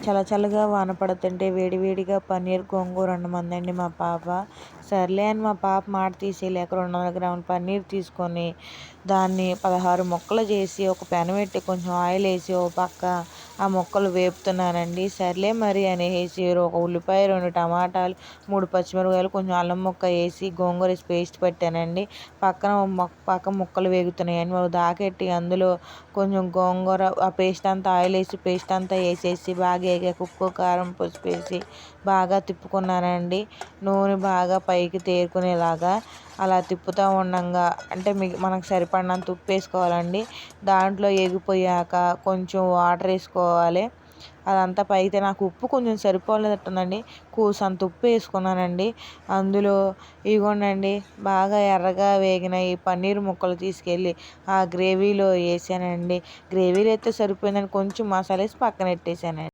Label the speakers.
Speaker 1: చల్లచల్లగా వాన పడుతుంటే వేడివేడిగా పన్నీర్ గోంగూర వండమందండి మా పాప. సర్లే అని మా పాప మాట తీసి లేక 200 గ్రాముల పన్నీర్ తీసుకొని దాన్ని 16 ముక్కలు చేసి ఒక పెనం పెట్టి కొంచెం ఆయిల్ వేసి ఒక పక్క ఆ ముక్కలు వేపుతున్నానండి. సర్లే మరి అనేసి ఒక ఉల్లిపాయ, 2 టమాటాలు, 3 పచ్చిమిరపకాయలు, కొంచెం అల్లం ముక్క వేసి గోంగూర వేసి పేస్ట్ పెట్టానండి. పక్క ముక్కలు వేగుతున్నాయని ఒక దాకెట్టి అందులో కొంచెం గోంగూర ఆ పేస్ట్ అంతా ఆయిల్ వేసి పేస్ట్ అంతా వేసేసి బాగా వేగాక ఉప్పు, కారం, పసుపు వేసి బాగా తిప్పుకున్నానండి. నూనె బాగా పైకి తేరుకునేలాగా అలా తిప్పుతూ ఉండంగా అంటే మనకు సరిపడినంత ఉప్పు వేసుకోవాలండి. దాంట్లో ఎగిపోయాక కొంచెం వాటర్ వేసుకోవాలి. అదంతా పైతే నాకు ఉప్పు కొంచెం సరిపోలేదట్టుందండి. కూసంత ఉప్పు వేసుకున్నానండి. అందులో ఇగోండి బాగా ఎర్రగా వేగిన ఈ పన్నీర్ ముక్కలు తీసుకెళ్ళి ఆ గ్రేవీలో వేసానండి. గ్రేవీలో అయితే సరిపోయిందని కొంచెం మసాలా వేసి పక్కన పెట్టేశానండి.